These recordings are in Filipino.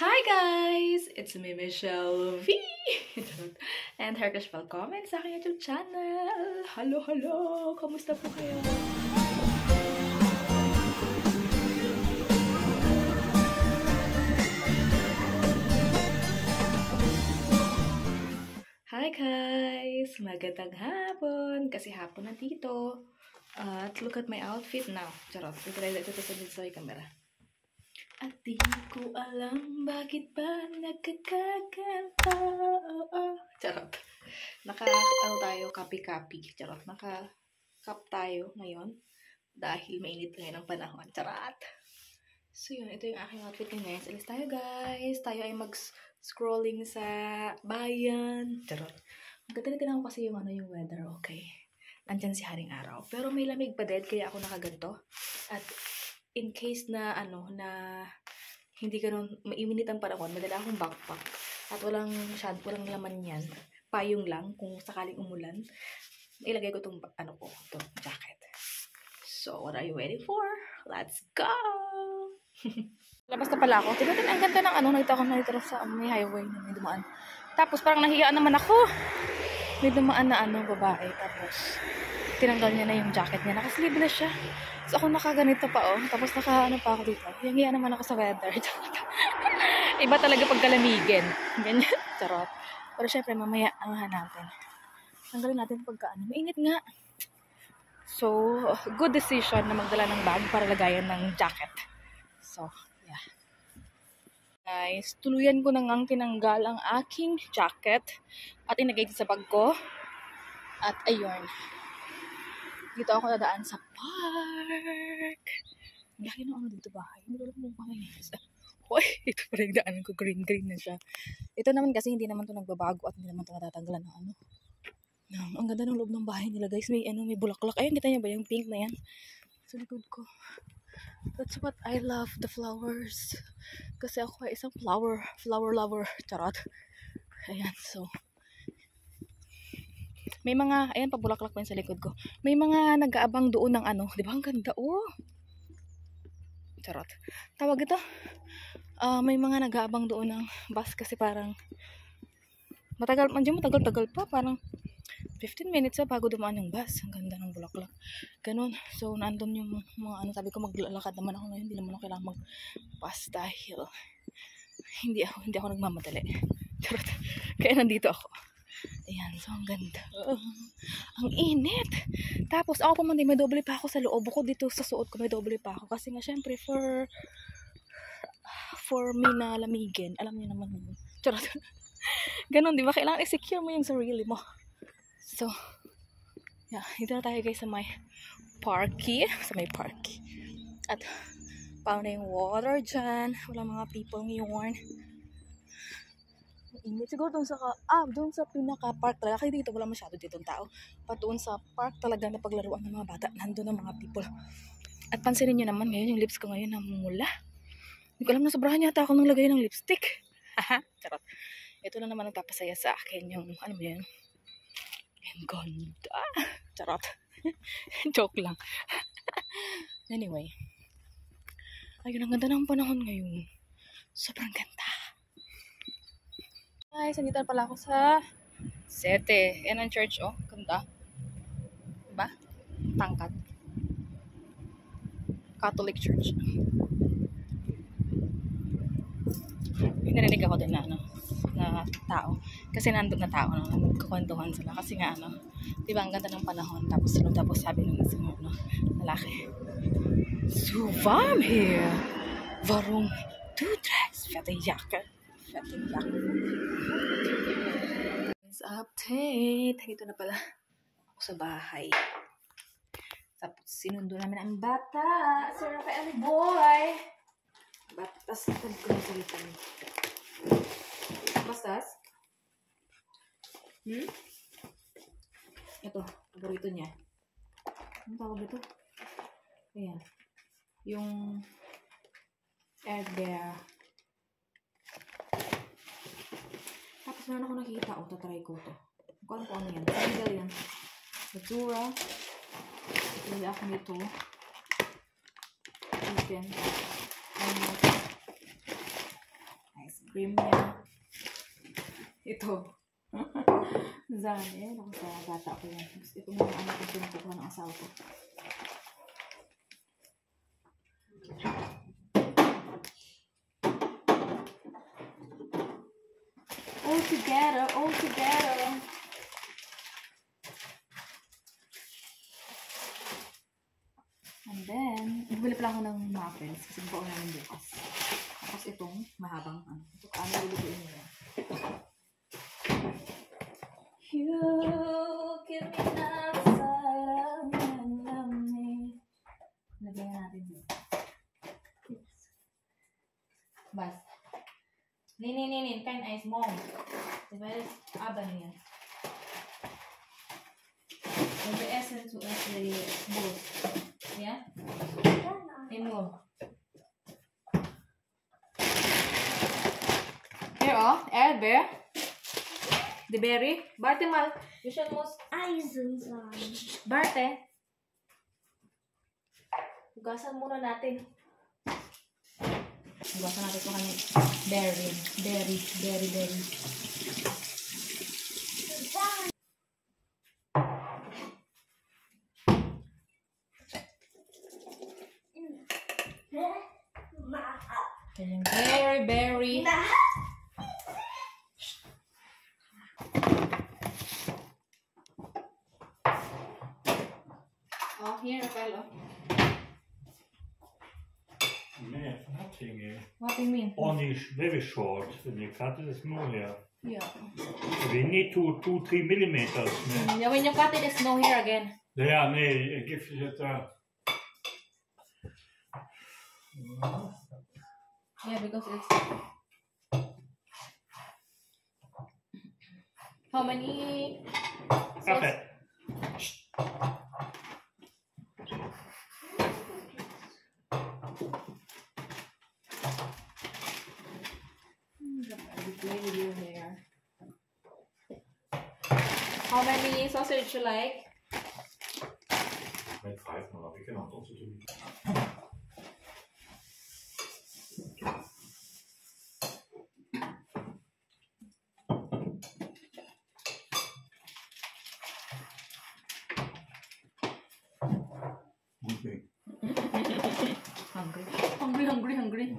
Hi guys! It's me, Michelle V! And Herkish comment sa aking YouTube channel! Hello! Kamusta po kayo? Hi guys! Magandang hapon! Kasi hapon na dito. At look at my outfit now. Charot. Ito sa camera. At di ko alam bakit ba nagkakaganda. Charot. Tayo, kapi-kapi. Charot. Naka-cup tayo ngayon. Dahil mainit ngayon ang panahon. Charot. So yun, ito yung aking outfit ngayon. Alis tayo guys. Tayo ay mag-scrolling sa bayan. Charot. Maganda ako kasi yung weather, okay. Nandyan si Haring Araw. Pero may lamig pa din, kaya ako nakaganto. At in case na hindi ganun mainit ang panahon, madala akong backpack at walang laman yan, payong lang kung sakaling umulan, ilagay ko itong jacket. So what are you waiting for? Let's go! Labas na pala ako. Tignan, ang ganda ng nakita sa may highway na may dumaan. Tapos parang nahigaan naman ako. May dumaan na babae. Tapos tinanggal niya na yung jacket niya. Naka-sleeveless siya. So ako nakaganito pa Tapos pa ako dito. Hiya naman ako sa weather. Iba talaga pagkalamigin. Ganyan. Charot. Pero syempre mamaya natin. Tanggalin natin mainit nga. So, good decision na magdala ng bag para lagayan ng jacket. So, yeah. Guys, tuluyan ko nang tinanggal ang aking jacket at inagay sa bag ko. At ayun. Dito ako dadaan sa park. Laki na dito bahay. Hindi ko alam kung bahay. Hoy, ito pa rin daanan ko. Green na siya. Ito naman kasi hindi naman to nagbabago at hindi naman to natatanggalan ng ang ganda ng loob ng bahay nila guys. May bulaklak. Ayun, kita niyo ba yung pink na yan? Sa likod ko. That's what I love, the flowers. Kasi ako ay isang flower lover. Charot. Ayan, so may mga, ayan, pabulaklak pa yun sa likod ko. May mga nag-aabang doon ng di ba? Ang ganda, Charot. Tawag ito. May mga nag-aabang doon ng bus kasi parang matagal pa. Parang 15 minutes bago dumaan yung bus. Ang ganda ng bulaklak. Ganun. So, nandun yung mga sabi ko maglalakad naman ako ngayon. Hindi naman ako kailangan mag-bus dahil hindi ako nagmamadali. Charot. Kaya nandito ako. Ayan, so ang ganda. Ang init. Tapos ako pumunta, may doble pa ako sa loob ko dito sa suot ko, may doble pa ako. Kasi nga syempre for me na lamigin. Alam niyo naman yun. Charot. Ganon, di ba? Kailangan i-secure mo yung sarili mo. So, yeah, dito na tayo guys sa may parky. At paano na yung water dyan. Walang mga people ngayon. Init. Siguro doon sa pinaka-park talaga. Kasi dito wala masyado ditong tao. Doon sa park talaga na paglaruan ng mga bata. Nandun ang mga people. At pansinin nyo naman ngayon yung lips ko ngayon namumula. Hindi ko alam na sobrahan yata ako nang lagay ng lipstick. Haha, charot. Ito na naman nagpapasaya sa akin yung yan. Ang ganda. Charot. Joke lang. Anyway. Ayun, ang ganda ng panahon ngayon. Sobrang ganda. Guys, nandito pala ako sa Sete. Yan ang church, ganda. Diba? Tangkad. Catholic Church. Narinig ako din na tao. Kasi nandun na tao nagkukwentuhan sila. Kasi nga diba ang ganda ng panahon. Tapos sabi ng isang lalaki. So warm here. Warum du trägst fette Jacke? Update. Dito na pala ako sa bahay. Tapos sinundo namin ang bata. Si Rafael boy. Batas na nag-grocery kami. Bastas? Ito, paborito niya. Anong tawag ito? Ayan. Yung egg bear. Tapos meron ako nakikita. Tatry ko ito. Kung ano yan. Sandal yan. Matura. Pili ako nito. Chicken. Nice. cream niya. Ito. Zane. Ako sa bata ko yan. Ito na ang anak ko pinukuha ng asawa ko. All together, all together. And then, bumili pala ako ng muffins kasi buo namin bukas. Tapos itong mahabang ano. Ito ano lulutuin nila. You give me outside and love me. Lagyan natin dito. Bas. Nin. Kain ice mong. Diba? Aba niya. And the essence to actually both. Yeah? And more. Here, oh. Bear. The berry. Barte mal. You should most. Barte. Hugasan muna natin. Hugasan natin ito kanyang berry. Kanyang berry. Oh, here, fellow. Nee, nothing. What do you mean? Only very short. When you cut it, it's more, yeah. Yeah. We need 2-3 millimeters. Nee. Yeah, when you cut it, it's no here again. Ja, nee, give it Yeah, because it's... How many... Okay. Play with your hair. How many sausage you like? Met 5, maar we can also do it. Okay. Hungry.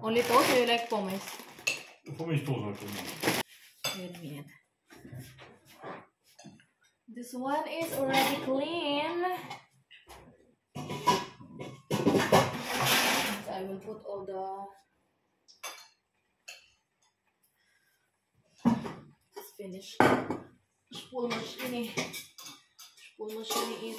Only toast or you like pommes? Voor mij is het ook zo. Wait a minute. This one is already clean. So I will put all the... It's finished. Spulmachine is...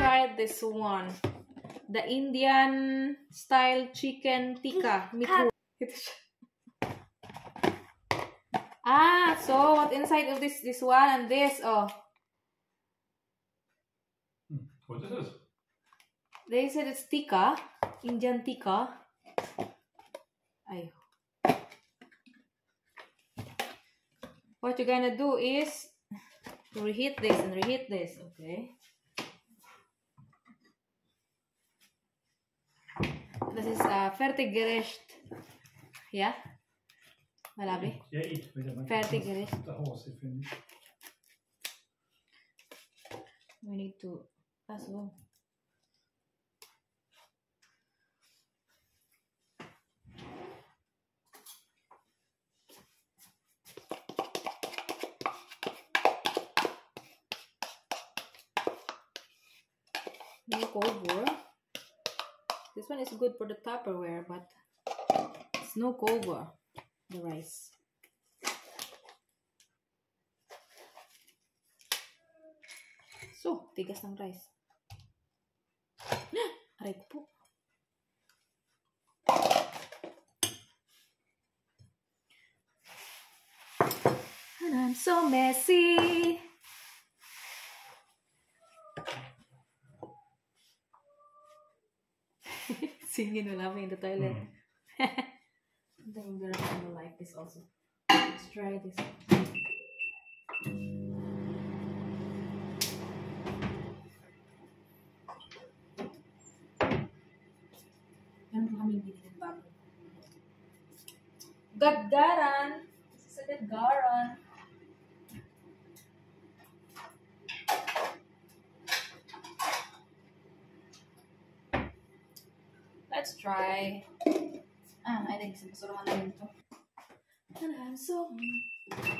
Try this one, the Indian style chicken tikka. So what inside of this one and this? Oh, What is this? they said it's tikka, Indian tikka. Ay. What you're gonna do is to reheat this and reheat this, okay? This is fertiggericht. Ja? Malabi? Ja, ich will aber Fertiggericht. zu Hause finden. We need to... so. No cover. This one is good for the Tupperware, but it's no cover. The rice. So, tigas ng rice. Aray ko po. And I'm so messy. Singing laughing in the toilet. I think I'm gonna like this also. Let's try this. Meron kami binigyan bago. Gaggaran! This is a gaggaran. Let's try. I think sinasurahan na rin ito. And I'm so okay.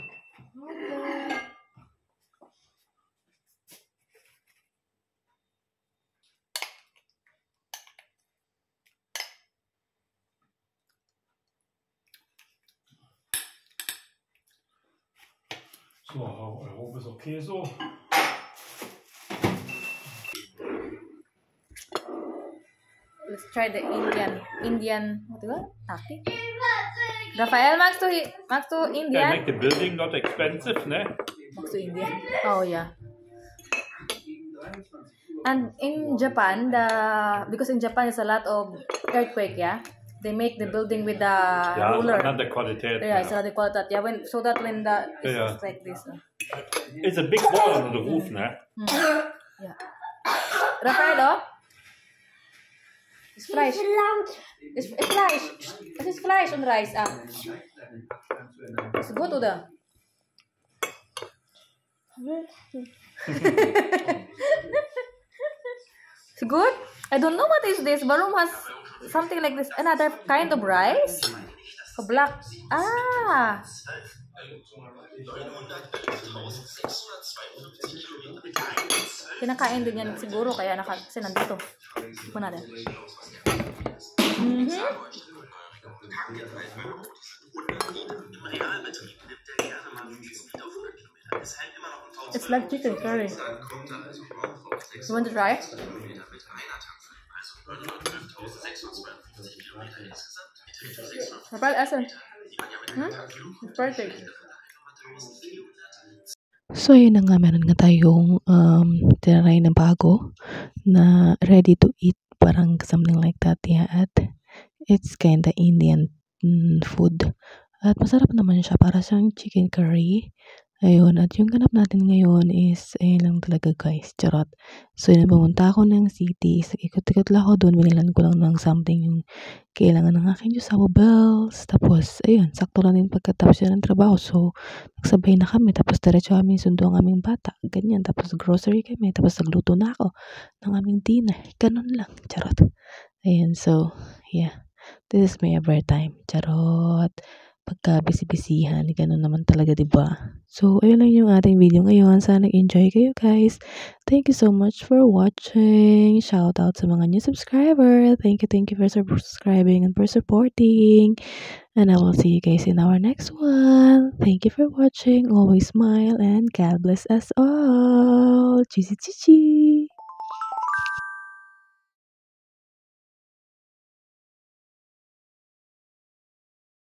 So, I hope it's okay so. Let's try the Indian, what is that? Taki? Rafael, magst du Indian? Make the building not expensive, ne? Magst du Indian? Oh, yeah. And in Japan, because in Japan there's a lot of earthquake, yeah? They make the building with the ruler. Another quality. Yeah, it's another quality. Yeah, so that when it's just like this. It's a big wall on the roof, ne? Yeah. Rafael, it's Fleisch. It's Fleisch. Es ist Fleisch und Reis. Ist gut, oder? It's good? I don't know what is this. Barum has something like this. Another kind of rice? A black. Kinakain din yan siguro kaya kasi nandito. Ito natin. It's like chicken curry. You want to try? Kapal asan? It's perfect. So, yun na nga, meron nga tayong tinaray na bago na ready to eat, parang something like that, yeah, at it's kinda Indian food. At masarap naman siya, para siyang chicken curry. Ayun, at yung ganap natin ngayon is, ayun lang talaga guys, charot. So, yun, pumunta ako ng city, ikot-ikot lang ako doon, binilan ko lang ng something yung kailangan ng aking Diyos, bells. Tapos, ayun, sakto lang din pagkatapos yun ng trabaho. So, nagsabay na kami, tapos diretso kami sundo ang aming bata, ganyan. Tapos, grocery kami, tapos nagluto na ako ng aming dinner. Ganun lang, charot. Ayun, so, yeah, this is my ever time, charot. Pagka busy-busyhan, ganun naman talaga, diba? So, ayun lang yung ating video ngayon. Sana enjoy kayo, guys. Thank you so much for watching. Shout out sa mga new subscriber. Thank you for subscribing and for supporting. And I will see you guys in our next one. Thank you for watching. Always smile and God bless us all. Chichi chichi.